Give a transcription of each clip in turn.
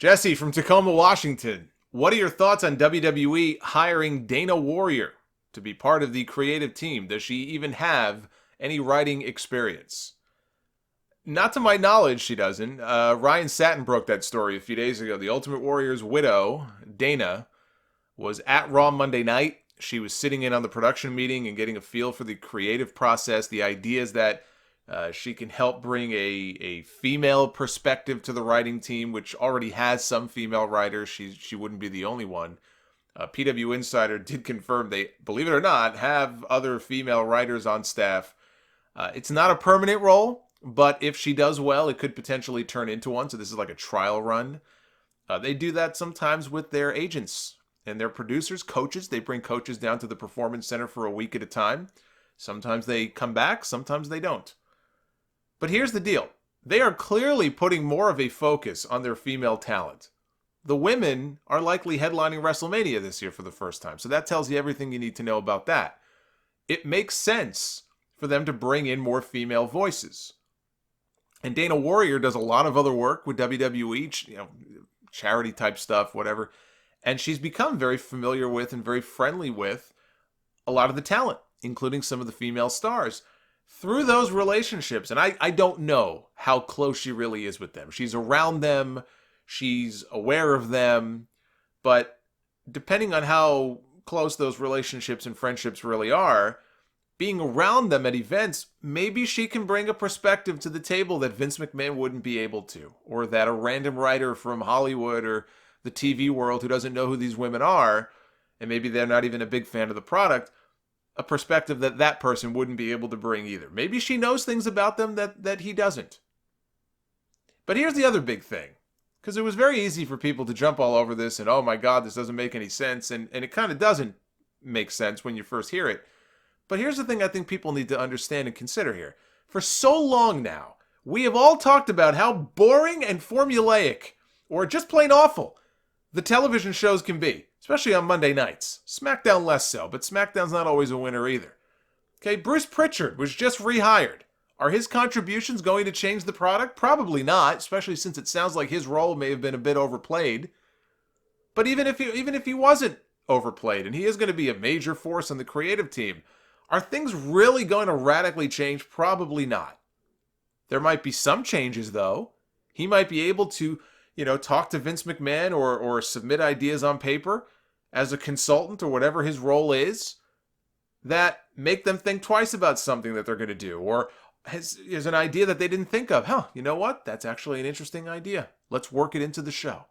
Jesse from Tacoma, Washington. What are your thoughts on WWE hiring Dana Warrior to be part of the creative team? Does she even have any writing experience? Not to my knowledge, she doesn't. Ryan Satin broke that story a few days ago. The Ultimate Warrior's widow, Dana, was at Raw Monday night. She was sitting in on the production meeting and getting a feel for the creative process, the ideas that she can help bring a female perspective to the writing team, which already has some female writers. She wouldn't be the only one. PW Insider did confirm they, believe it or not, have other female writers on staff. It's not a permanent role, but if she does well, it could potentially turn into one. So this is like a trial run. They do that sometimes with their agents and their producers, coaches. They bring coaches down to the Performance Center for a week at a time. Sometimes they come back, sometimes they don't. But here's the deal. They are clearly putting more of a focus on their female talent. The women are likely headlining WrestleMania this year for the first time. So that tells you everything you need to know about that. It makes sense for them to bring in more female voices. And Dana Warrior does a lot of other work with WWE, charity type stuff, whatever. And she's become very familiar with and very friendly with a lot of the talent, including some of the female stars. Through those relationships, and I don't know how close she really is with them. She's around them, she's aware of them, but depending on how close those relationships and friendships really are, being around them at events, maybe she can bring a perspective to the table that Vince McMahon wouldn't be able to, or that a random writer from Hollywood or the TV world who doesn't know who these women are, and maybe they're not even a big fan of the product, a perspective that that person wouldn't be able to bring either. Maybe she knows things about them that he doesn't. But here's the other big thing, because it was very easy for people to jump all over this and, oh my God, this doesn't make any sense, and it kind of doesn't make sense when you first hear it. But here's the thing I think people need to understand and consider here. For so long now, we have all talked about how boring and formulaic, or just plain awful, the television shows can be, especially on Monday nights. SmackDown less so, but SmackDown's not always a winner either. Okay, Bruce Pritchard was just rehired. Are his contributions going to change the product? Probably not, especially since it sounds like his role may have been a bit overplayed. But even if he wasn't overplayed, and he is going to be a major force on the creative team, are things really going to radically change? Probably not. There might be some changes, though. He might be able to talk to Vince McMahon or submit ideas on paper as a consultant or whatever his role is that make them think twice about something that they're going to do, or has an idea that they didn't think of. You know what? That's actually an interesting idea. Let's work it into the show.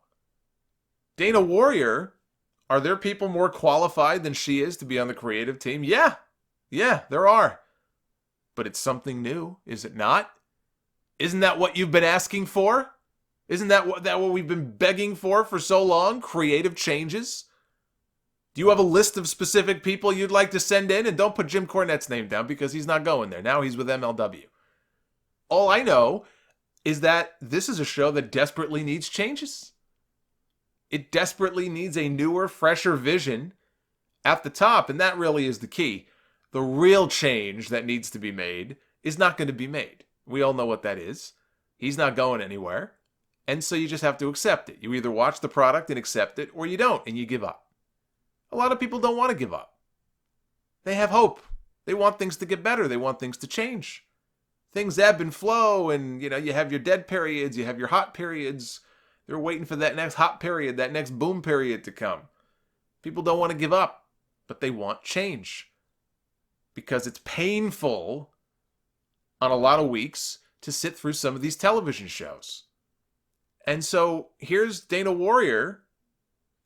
Dana Warrior, are there people more qualified than she is to be on the creative team? Yeah, there are. But it's something new, is it not? Isn't that what you've been asking for? Isn't that what we've been begging for so long? Creative changes? Do you have a list of specific people you'd like to send in? And don't put Jim Cornette's name down because he's not going there. Now he's with MLW. All I know is that this is a show that desperately needs changes. It desperately needs a newer, fresher vision at the top, and that really is the key. The real change that needs to be made is not going to be made. We all know what that is. He's not going anywhere. And so you just have to accept it. You either watch the product and accept it, or you don't, and you give up. A lot of people don't want to give up. They have hope. They want things to get better. They want things to change. Things ebb and flow, and you have your dead periods, you have your hot periods. They're waiting for that next hot period, that next boom period to come. People don't want to give up, but they want change. Because it's painful on a lot of weeks to sit through some of these television shows. And so here's Dana Warrior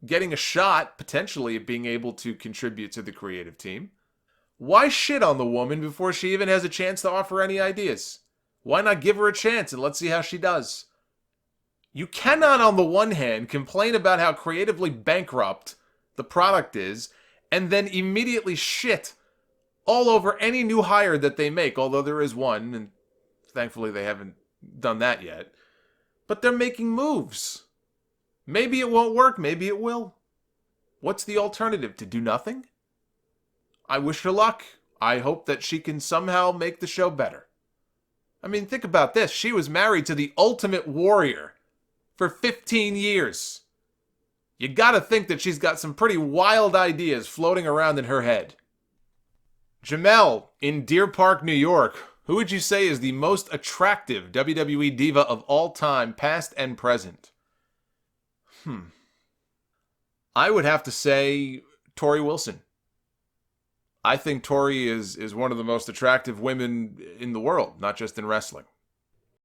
getting a shot, potentially, at being able to contribute to the creative team. Why shit on the woman before she even has a chance to offer any ideas? Why not give her a chance and let's see how she does? You cannot, on the one hand, complain about how creatively bankrupt the product is and then immediately shit all over any new hire that they make, although there is one, and thankfully they haven't done that yet. But they're making moves. Maybe it won't work, maybe it will. What's the alternative? To do nothing? I wish her luck. I hope that she can somehow make the show better. I mean, think about this. She was married to the Ultimate Warrior. for 15 years. You gotta think that she's got some pretty wild ideas floating around in her head. Jamel, in Deer Park, New York, who would you say is the most attractive WWE diva of all time, past and present? I would have to say Tori Wilson. I think Tori is one of the most attractive women in the world, not just in wrestling.